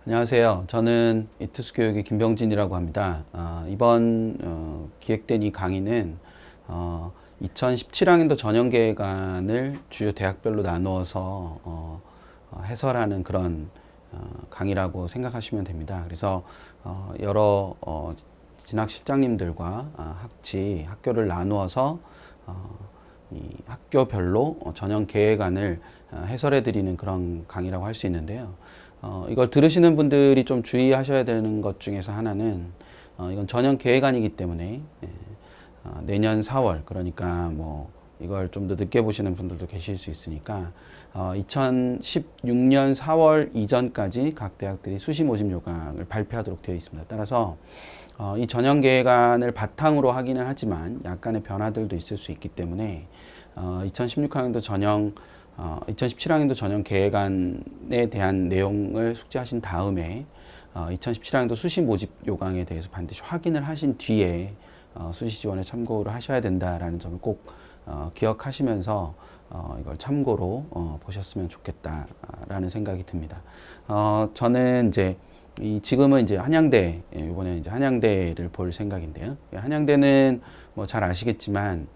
안녕하세요. 저는 이투스 교육의 김병진이라고 합니다. 이번 기획된 이 강의는 2017학년도 전형계획안을 주요 대학별로 나누어서 해설하는 그런 강의라고 생각하시면 됩니다. 그래서 여러 진학 실장님들과 학교를 나누어서 이 학교별로 전형계획안을 해설해 드리는 그런 강의라고 할 수 있는데요. 이걸 들으시는 분들이 좀 주의하셔야 되는 것 중에서 하나는 이건 전형 계획안이기 때문에 내년 4월 그러니까 뭐 이걸 좀 더 늦게 보시는 분들도 계실 수 있으니까 2016년 4월 이전까지 각 대학들이 수시 모집 요강을 발표하도록 되어 있습니다. 따라서 이 전형 계획안을 바탕으로 하기는 하지만 약간의 변화들도 있을 수 있기 때문에 2016학년도 전형 2017학년도 전형 계획안에 대한 내용을 숙지하신 다음에 2017학년도 수시 모집 요강에 대해서 반드시 확인을 하신 뒤에 수시 지원에 참고를 하셔야 된다라는 점을 꼭 기억하시면서 이걸 참고로 보셨으면 좋겠다라는 생각이 듭니다. 저는 이제 지금은 이제 한양대, 이번에 이제 한양대를 볼 생각인데요. 한양대는 뭐 잘 아시겠지만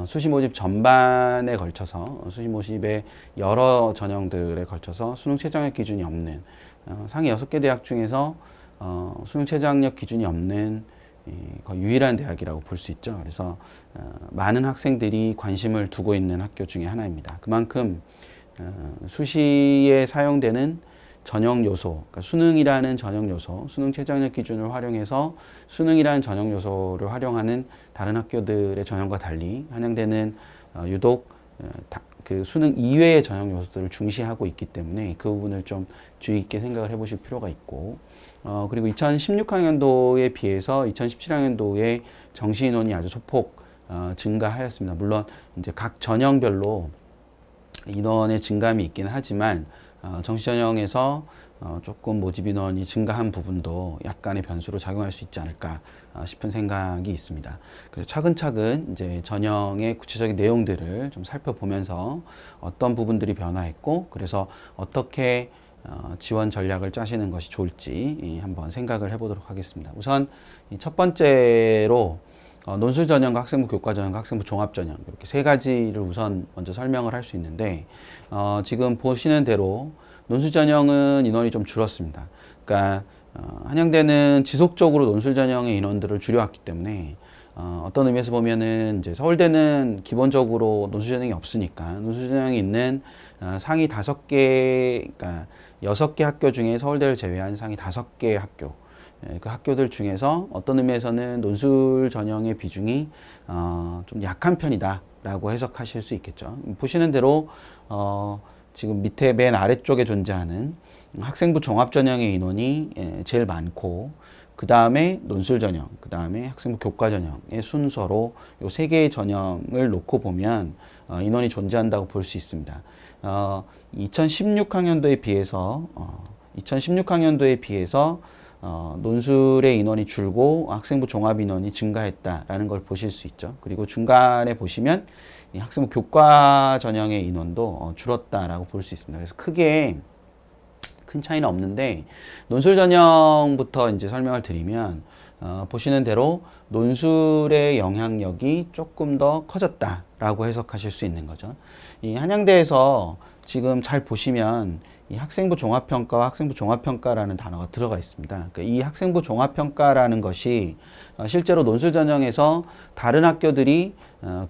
수시 모집 전반에 걸쳐서 수시 모집의 여러 전형들에 걸쳐서 수능 최저학력 기준이 없는 상위 6개 대학 중에서 수능 최저학력 기준이 없는 거의 유일한 대학이라고 볼 수 있죠. 그래서 많은 학생들이 관심을 두고 있는 학교 중에 하나입니다. 그만큼 수시에 사용되는 전형 요소, 그러니까 수능이라는 전형 요소, 수능 최저학력 기준을 활용해서 수능이라는 전형 요소를 활용하는 다른 학교들의 전형과 달리 한양대는 유독 그 수능 이외의 전형 요소들을 중시하고 있기 때문에 그 부분을 좀 주의 있게 생각을 해보실 필요가 있고, 그리고 2016학년도에 비해서 2017학년도에 정시 인원이 아주 소폭 증가하였습니다. 물론 이제 각 전형별로 인원의 증감이 있기는 하지만 정시 전형에서 조금 모집 인원이 증가한 부분도 약간의 변수로 작용할 수 있지 않을까 싶은 생각이 있습니다. 그래서 차근차근 이제 전형의 구체적인 내용들을 좀 살펴보면서 어떤 부분들이 변화했고, 그래서 어떻게 지원 전략을 짜시는 것이 좋을지 한번 생각을 해보도록 하겠습니다. 우선 첫 번째로 논술 전형과 학생부 교과 전형과 학생부 종합 전형 이렇게 세 가지를 우선 먼저 설명을 할 수 있는데, 지금 보시는 대로 논술 전형은 인원이 좀 줄었습니다. 그러니까 한양대는 지속적으로 논술 전형의 인원들을 줄여왔기 때문에 어떤 의미에서 보면은 이제 서울대는 기본적으로 논술 전형이 없으니까 논술 전형이 있는 상위 5개, 그러니까 6개 학교 중에 서울대를 제외한 상위 5개 학교, 그 학교들 중에서 어떤 의미에서는 논술 전형의 비중이 좀 약한 편이다라고 해석하실 수 있겠죠. 보시는 대로 지금 밑에 맨 아래쪽에 존재하는 학생부 종합 전형의 인원이 제일 많고, 그 다음에 논술 전형, 그 다음에 학생부 교과 전형의 순서로 이 세 개의 전형을 놓고 보면 인원이 존재한다고 볼 수 있습니다. 2016학년도에 비해서 논술의 인원이 줄고 학생부 종합 인원이 증가했다라는 걸 보실 수 있죠. 그리고 중간에 보시면 이 학생부 교과 전형의 인원도 줄었다라고 볼 수 있습니다. 그래서 크게 큰 차이는 없는데, 논술 전형부터 이제 설명을 드리면 보시는 대로 논술의 영향력이 조금 더 커졌다라고 해석하실 수 있는 거죠. 이 한양대에서 지금 잘 보시면 이 학생부 종합평가와 학생부 종합평가라는 단어가 들어가 있습니다. 그러니까 이 학생부 종합평가라는 것이 실제로 논술 전형에서 다른 학교들이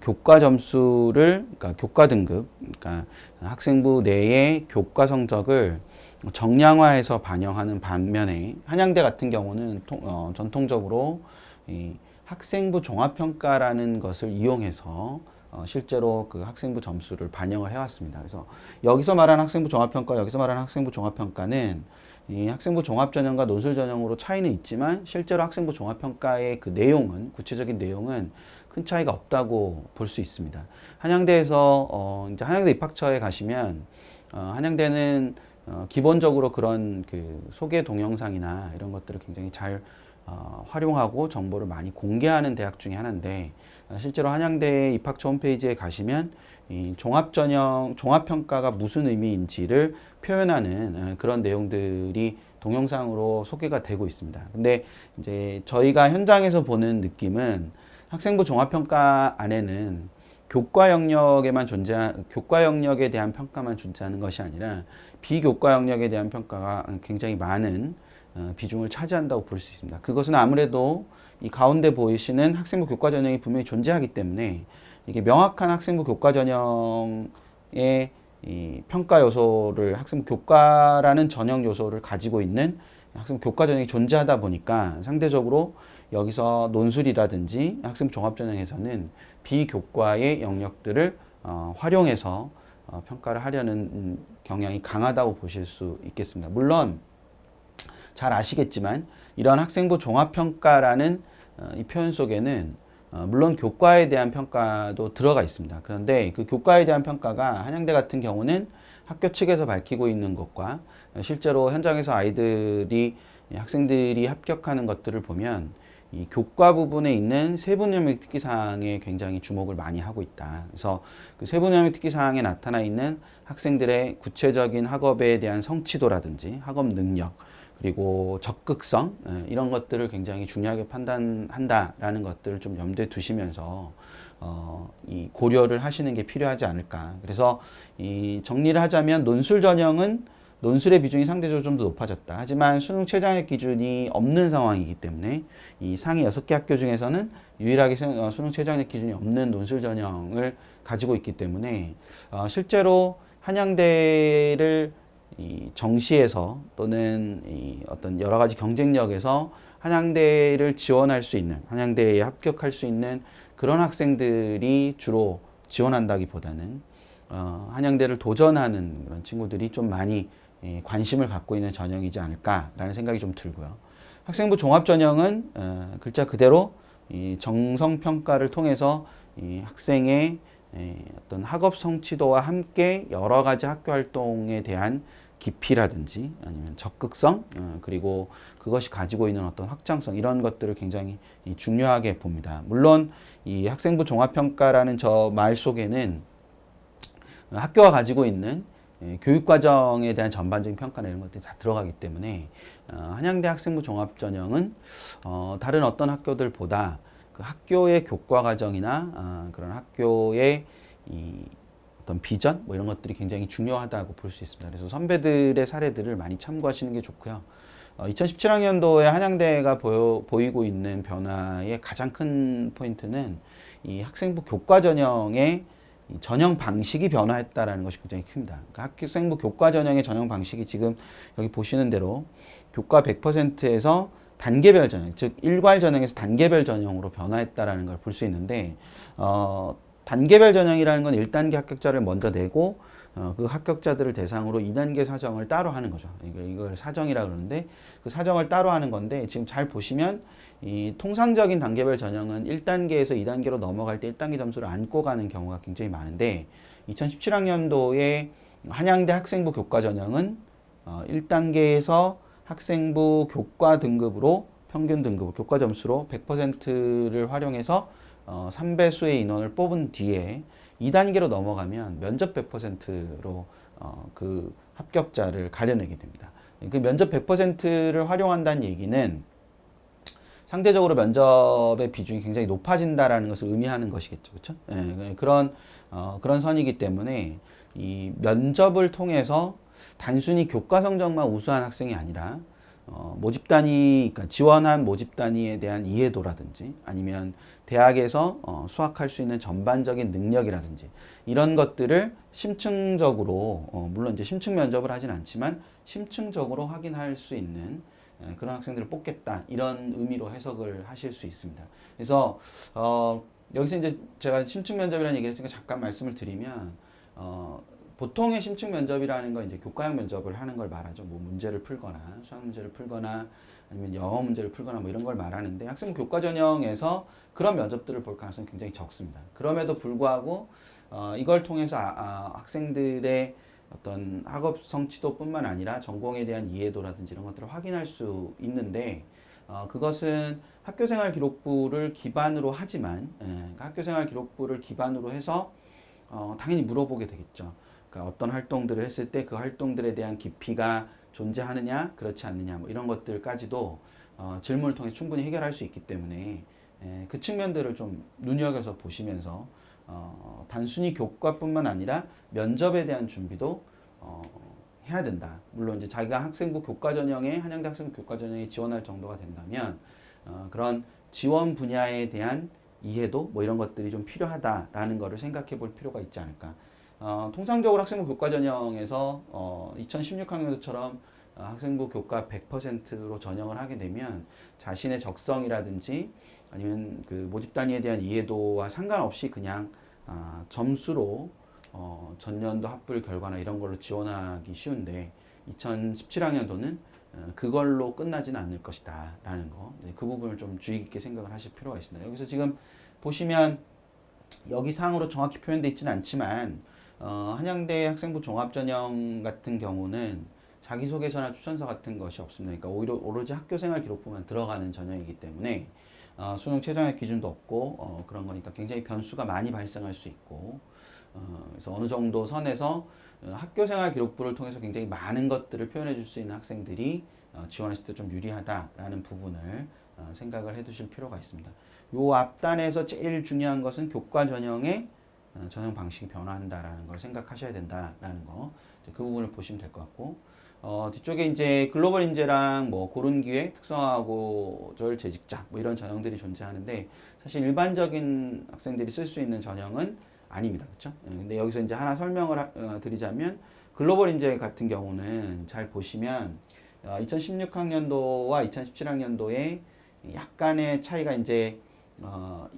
교과 점수를, 그러니까 교과 등급, 그러니까 학생부 내의 교과 성적을 정량화해서 반영하는 반면에 한양대 같은 경우는 전통적으로 이 학생부 종합평가라는 것을 이용해서 실제로 그 학생부 점수를 반영을 해왔습니다. 그래서 여기서 말하는 학생부 종합평가, 여기서 말하는 학생부 종합평가는 이 학생부 종합전형과 논술 전형으로 차이는 있지만 실제로 학생부 종합평가의 그 내용은, 구체적인 내용은 큰 차이가 없다고 볼 수 있습니다. 한양대에서 이제 한양대 입학처에 가시면 한양대는 기본적으로 그런 그 소개 동영상이나 이런 것들을 굉장히 잘 활용하고 정보를 많이 공개하는 대학 중에 하나인데, 실제로 한양대 입학처 홈페이지에 가시면 이 종합전형, 종합평가가 무슨 의미인지를 표현하는 그런 내용들이 동영상으로 소개가 되고 있습니다. 근데 이제 저희가 현장에서 보는 느낌은 학생부 종합평가 안에는 교과 영역에 대한 평가만 존재하는 것이 아니라 비교과 영역에 대한 평가가 굉장히 많은 비중을 차지한다고 볼 수 있습니다. 그것은 아무래도 이 가운데 보이시는 학생부 교과 전형이 분명히 존재하기 때문에 이게 명확한 학생부 교과 전형의 이 평가 요소를 학생부 교과라는 전형 요소를 가지고 있는 학생부 교과 전형이 존재하다 보니까 상대적으로 여기서 논술이라든지 학생부 종합 전형에서는 비교과의 영역들을 활용해서 평가를 하려는 경향이 강하다고 보실 수 있겠습니다. 물론 잘 아시겠지만 이런 학생부 종합평가라는 이 표현 속에는 물론 교과에 대한 평가도 들어가 있습니다. 그런데 그 교과에 대한 평가가 한양대 같은 경우는 학교 측에서 밝히고 있는 것과 실제로 현장에서 학생들이 합격하는 것들을 보면 이 교과 부분에 있는 세부능력 특기사항에 굉장히 주목을 많이 하고 있다. 그래서 그 세부능력 특기사항에 나타나 있는 학생들의 구체적인 학업에 대한 성취도라든지 학업 능력, 그리고 적극성 이런 것들을 굉장히 중요하게 판단한다라는 것들을 좀 염두에 두시면서 이 고려를 하시는 게 필요하지 않을까. 그래서 이 정리를 하자면 논술 전형은 논술의 비중이 상대적으로 좀 더 높아졌다. 하지만 수능 최저학력 기준이 없는 상황이기 때문에 이 상위 6개 학교 중에서는 유일하게 수능 최저학력 기준이 없는 논술 전형을 가지고 있기 때문에 실제로 한양대를 이 정시에서 또는 이 어떤 여러 가지 경쟁력에서 한양대를 지원할 수 있는, 한양대에 합격할 수 있는 그런 학생들이 주로 지원한다기보다는 한양대를 도전하는 그런 친구들이 좀 많이 관심을 갖고 있는 전형이지 않을까라는 생각이 좀 들고요. 학생부 종합 전형은 글자 그대로 이 정성 평가를 통해서 이 학생의 어떤 학업 성취도와 함께 여러 가지 학교 활동에 대한 깊이라든지 아니면 적극성 그리고 그것이 가지고 있는 어떤 확장성 이런 것들을 굉장히 중요하게 봅니다. 물론 이 학생부 종합평가라는 저 말 속에는 학교가 가지고 있는 교육과정에 대한 전반적인 평가나 이런 것들이 다 들어가기 때문에 한양대 학생부 종합전형은 다른 어떤 학교들보다 그 학교의 교과과정이나 그런 학교의 이 어떤 비전 뭐 이런 것들이 굉장히 중요하다고 볼 수 있습니다. 그래서 선배들의 사례들을 많이 참고하시는 게 좋고요. 2017학년도에 한양대가 보이고 있는 변화의 가장 큰 포인트는 이 학생부 교과 전형의 전형 방식이 변화했다라는 것이 굉장히 큽니다. 그러니까 학생부 교과 전형의 전형 방식이 지금 여기 보시는 대로 교과 100%에서 단계별 전형, 즉 일괄 전형에서 단계별 전형으로 변화했다라는 걸 볼 수 있는데 단계별 전형이라는 건 1단계 합격자를 먼저 내고 그 합격자들을 대상으로 2단계 사정을 따로 하는 거죠. 이걸 사정이라 그러는데 그 사정을 따로 하는 건데 지금 잘 보시면 이 통상적인 단계별 전형은 1단계에서 2단계로 넘어갈 때 1단계 점수를 안고 가는 경우가 굉장히 많은데 2017학년도에 한양대 학생부 교과 전형은 1단계에서 학생부 교과 등급으로 평균 등급 교과 점수로 100%를 활용해서 3배수의 인원을 뽑은 뒤에 2단계로 넘어가면 면접 100%로 그 합격자를 가려내게 됩니다. 그 면접 100%를 활용한다는 얘기는 상대적으로 면접의 비중이 굉장히 높아진다라는 것을 의미하는 것이겠죠. 그렇죠? 예, 그런 선이기 때문에 이 면접을 통해서 단순히 교과 성적만 우수한 학생이 아니라 그러니까 지원한 모집 단위에 대한 이해도라든지 아니면 대학에서 수학할 수 있는 전반적인 능력이라든지 이런 것들을 심층적으로 물론 이제 심층 면접을 하진 않지만 심층적으로 확인할 수 있는 그런 학생들을 뽑겠다 이런 의미로 해석을 하실 수 있습니다. 그래서 여기서 이제 제가 심층 면접이라는 얘기를 했으니까 잠깐 말씀을 드리면 보통의 심층 면접이라는 건 이제 교과형 면접을 하는 걸 말하죠. 뭐 문제를 풀거나 수학 문제를 풀거나 아니면 영어 문제를 풀거나 뭐 이런 걸 말하는데 학생 교과 전형에서 그런 면접들을 볼 가능성이 굉장히 적습니다. 그럼에도 불구하고 이걸 통해서 학생들의 어떤 학업 성취도뿐만 아니라 전공에 대한 이해도라든지 이런 것들을 확인할 수 있는데 그것은 학교생활 기록부를 기반으로 하지만 학교생활 기록부를 기반으로 해서 당연히 물어보게 되겠죠. 그러니까 어떤 활동들을 했을 때 그 활동들에 대한 깊이가 존재하느냐 그렇지 않느냐 뭐 이런 것들까지도 질문을 통해 충분히 해결할 수 있기 때문에 그 측면들을 좀 눈여겨서 보시면서 단순히 교과뿐만 아니라 면접에 대한 준비도 해야 된다. 물론 이제 자기가 학생부 교과 전형에 한양대 학생부 교과 전형에 지원할 정도가 된다면 그런 지원 분야에 대한 이해도 뭐 이런 것들이 좀 필요하다라는 거를 생각해 볼 필요가 있지 않을까. 통상적으로 학생부 교과 전형에서 2016학년도처럼 학생부 교과 100%로 전형을 하게 되면 자신의 적성이라든지 아니면 그 모집 단위에 대한 이해도와 상관없이 그냥 점수로 전년도 합불 결과나 이런 걸로 지원하기 쉬운데 2017학년도는 그걸로 끝나지는 않을 것이다 라는 거, 그 부분을 좀 주의 깊게 생각을 하실 필요가 있습니다. 여기서 지금 보시면 여기 상으로 정확히 표현되어 있지는 않지만 한양대 학생부 종합전형 같은 경우는 자기소개서나 추천서 같은 것이 없습니다. 그러니까 오로지 학교생활 기록부만 들어가는 전형이기 때문에 수능 최저학력 기준도 없고 그런 거니까 굉장히 변수가 많이 발생할 수 있고 그래서 어느 정도 선에서 학교생활 기록부를 통해서 굉장히 많은 것들을 표현해 줄 수 있는 학생들이 지원했을 때 좀 유리하다라는 부분을 생각을 해 두실 필요가 있습니다. 요 앞단에서 제일 중요한 것은 교과 전형의 전형 방식이 변화한다라는 걸 생각하셔야 된다라는 거, 그 부분을 보시면 될 것 같고, 뒤쪽에 이제 글로벌 인재랑 뭐 고른 기회, 특성화고졸 재직자 뭐 이런 전형들이 존재하는데 사실 일반적인 학생들이 쓸 수 있는 전형은 아닙니다. 그렇죠? 근데 여기서 이제 하나 설명을 드리자면 글로벌 인재 같은 경우는 잘 보시면 2016학년도와 2017학년도에 약간의 차이가 이제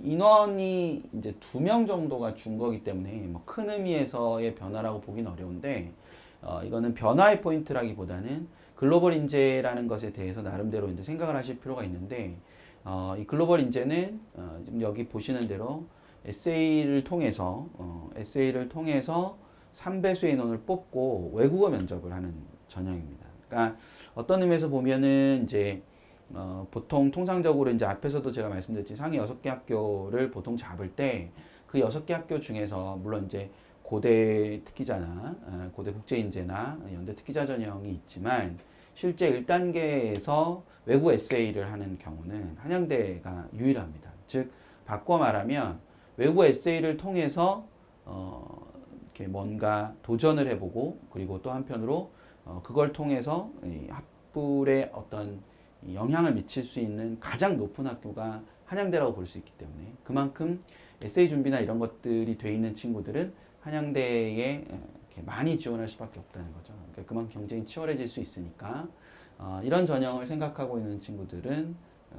인원이 이제 2명 정도가 준 거기 때문에 뭐 큰 의미에서의 변화라고 보긴 어려운데 이거는 변화의 포인트라기보다는 글로벌 인재라는 것에 대해서 나름대로 이제 생각을 하실 필요가 있는데 이 글로벌 인재는 지금 여기 보시는 대로 에세이를 통해서 3배수의 인원을 뽑고 외국어 면접을 하는 전형입니다. 그러니까 어떤 의미에서 보면은 이제 보통 통상적으로 이제 앞에서도 제가 말씀드렸지 상위 6개 학교를 보통 잡을 때 그 6개 학교 중에서 물론 이제 고대 특기자나 고대 국제인재나 연대 특기자 전형이 있지만 실제 1단계에서 외국 에세이를 하는 경우는 한양대가 유일합니다. 즉 바꿔 말하면 외국 에세이를 통해서 이렇게 뭔가 도전을 해보고 그리고 또 한편으로 그걸 통해서 이 합불에 어떤 영향을 미칠 수 있는 가장 높은 학교가 한양대라고 볼 수 있기 때문에 그만큼 에세이 준비나 이런 것들이 돼 있는 친구들은 한양대에 이렇게 많이 지원할 수밖에 없다는 거죠. 그러니까 그만큼 경쟁이 치열해질 수 있으니까 이런 전형을 생각하고 있는 친구들은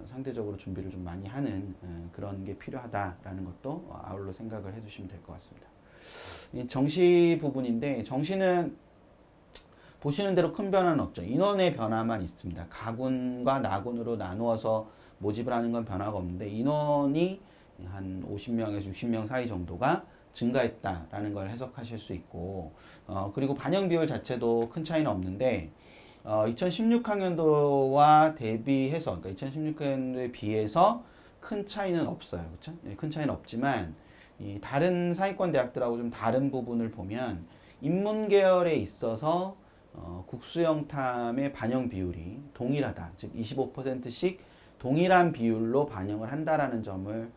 상대적으로 준비를 좀 많이 하는 그런 게 필요하다라는 것도 아울러 생각을 해주시면 될 것 같습니다. 이 정시 부분인데 정시는 보시는 대로 큰 변화는 없죠. 인원의 변화만 있습니다. 가군과 나군으로 나누어서 모집을 하는 건 변화가 없는데 인원이 한 50명에서 60명 사이 정도가 증가했다라는 걸 해석하실 수 있고 그리고 반영 비율 자체도 큰 차이는 없는데 2016학년도와 대비해서 그러니까 2016학년도에 비해서 큰 차이는 없어요. 그렇죠? 네, 큰 차이는 없지만 이 다른 상위권 대학들하고 좀 다른 부분을 보면 인문 계열에 있어서 국수형 탐의 반영 비율이 동일하다. 즉 25%씩 동일한 비율로 반영을 한다라는 점을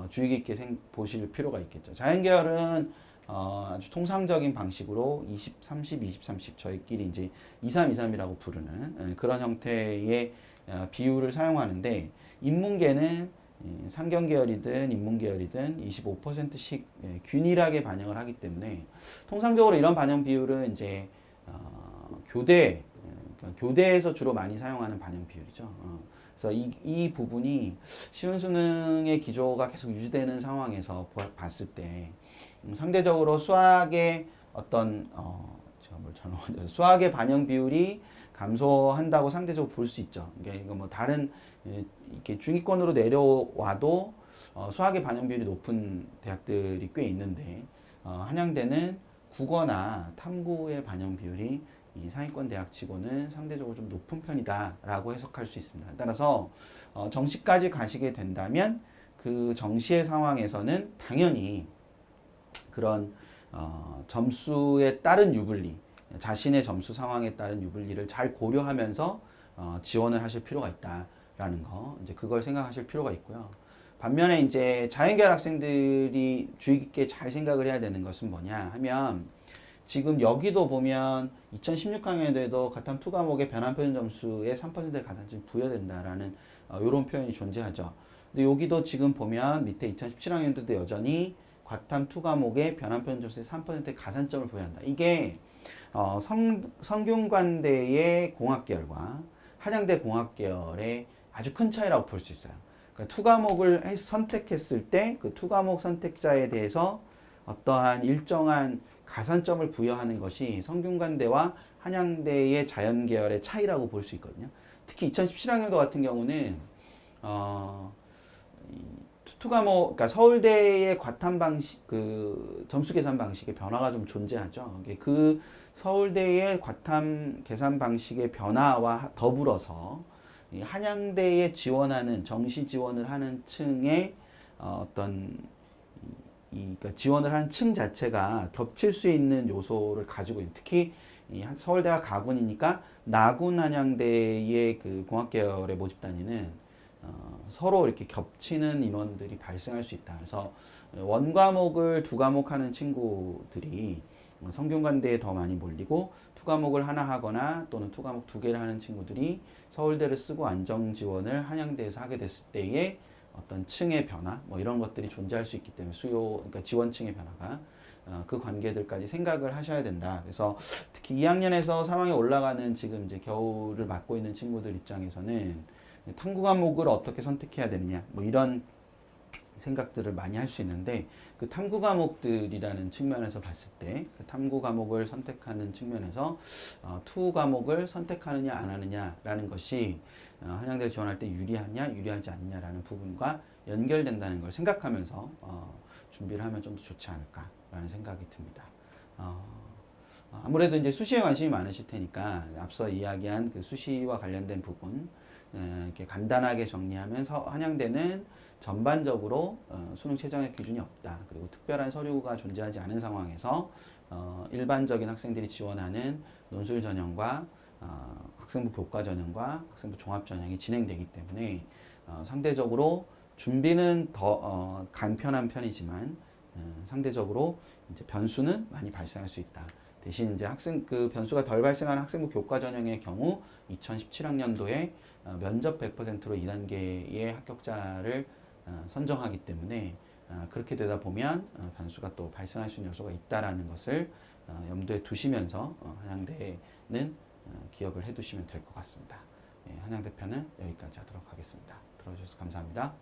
주의 깊게 보실 필요가 있겠죠. 자연계열은 아주 통상적인 방식으로 20, 30, 20, 30 저희끼리 이제 23, 23이라고 부르는 그런 형태의 비율을 사용하는데 인문계는 상경계열이든 인문계열이든 25%씩 균일하게 반영을 하기 때문에 통상적으로 이런 반영 비율은 이제 교대에서 주로 많이 사용하는 반영 비율이죠. 그래서 이 부분이 쉬운 수능의 기조가 계속 유지되는 상황에서 봤을 때 상대적으로 수학의 어떤 제가 뭘 잘못 수학의 반영 비율이 감소한다고 상대적으로 볼 수 있죠. 이거 뭐 다른 이렇게 중위권으로 내려와도 수학의 반영 비율이 높은 대학들이 꽤 있는데 한양대는 국어나 탐구의 반영 비율이 이 상위권 대학치고는 상대적으로 좀 높은 편이다라고 해석할 수 있습니다. 따라서 정시까지 가시게 된다면 그 정시의 상황에서는 당연히 그런 점수에 따른 유불리 자신의 점수 상황에 따른 유불리를 잘 고려하면서 지원을 하실 필요가 있다라는 거, 이제 그걸 생각하실 필요가 있고요. 반면에 이제 자연계열 학생들이 주의 깊게 잘 생각을 해야 되는 것은 뭐냐 하면, 지금 여기도 보면 2016학년에도 가탐 2 과목의 변환 표준 점수에 3%의 가산점이 부여된다라는 이런 표현이 존재하죠. 근데 여기도 지금 보면 밑에 2017학년도도 여전히 과탐 2 과목의 변환 표준 점수에 3%의 가산점을 부여한다. 이게 성균관대의 공학계열과 한양대 공학계열의 아주 큰 차이라고 볼 수 있어요. 그러니까 2 과목을 선택했을 때 그 2 과목 선택자에 대해서 어떠한 일정한 가산점을 부여하는 것이 성균관대와 한양대의 자연계열의 차이라고 볼 수 있거든요. 특히 2017학년도 같은 경우는 투 과목, 그러니까 서울대의 과탐 방식, 그 점수 계산 방식의 변화가 좀 존재하죠. 그 서울대의 과탐 계산 방식의 변화와 더불어서 이 한양대에 지원하는, 정시 지원을 하는 층의 어떤 그러니까 지원을 한 층 자체가 겹칠 수 있는 요소를 가지고 있는, 특히 이 서울대가 가군이니까 나군 한양대의 그 공학계열의 모집단위는 서로 이렇게 겹치는 인원들이 발생할 수 있다. 그래서 원 과목을 2 과목 하는 친구들이 성균관대에 더 많이 몰리고, 2 과목을 하나 하거나 또는 2 과목 2개를 하는 친구들이 서울대를 쓰고 안정 지원을 한양대에서 하게 됐을 때의 어떤 층의 변화, 뭐 이런 것들이 존재할 수 있기 때문에 그러니까 지원층의 변화가 그 관계들까지 생각을 하셔야 된다. 그래서 특히 2학년에서 3학년 올라가는 지금 이제 겨울을 맡고 있는 친구들 입장에서는 탐구 과목을 어떻게 선택해야 되느냐, 뭐 이런 생각들을 많이 할 수 있는데, 그 탐구 과목들이라는 측면에서 봤을 때, 그 탐구 과목을 선택하는 측면에서 투 과목을 선택하느냐 안 하느냐라는 것이 한양대를 지원할 때 유리하냐 유리하지 않느냐라는 부분과 연결된다는 걸 생각하면서 준비를 하면 좀 더 좋지 않을까라는 생각이 듭니다. 아무래도 이제 수시에 관심이 많으실 테니까 앞서 이야기한 그 수시와 관련된 부분 이렇게 간단하게 정리하면서, 한양대는 전반적으로 수능 최저학력 기준이 없다. 그리고 특별한 서류가 존재하지 않은 상황에서 일반적인 학생들이 지원하는 논술 전형과 학생부 교과 전형과 학생부 종합 전형이 진행되기 때문에 상대적으로 준비는 더 간편한 편이지만 상대적으로 이제 변수는 많이 발생할 수 있다. 대신 이제 그 변수가 덜 발생하는 학생부 교과 전형의 경우 2017학년도에 면접 100%로 2단계의 합격자를 선정하기 때문에 그렇게 되다 보면 변수가 또 발생할 수 있는 요소가 있다라는 것을 염두에 두시면서 한양대는 기억을 해 두시면 될 것 같습니다. 한양대 편은 여기까지 하도록 하겠습니다. 들어주셔서 감사합니다.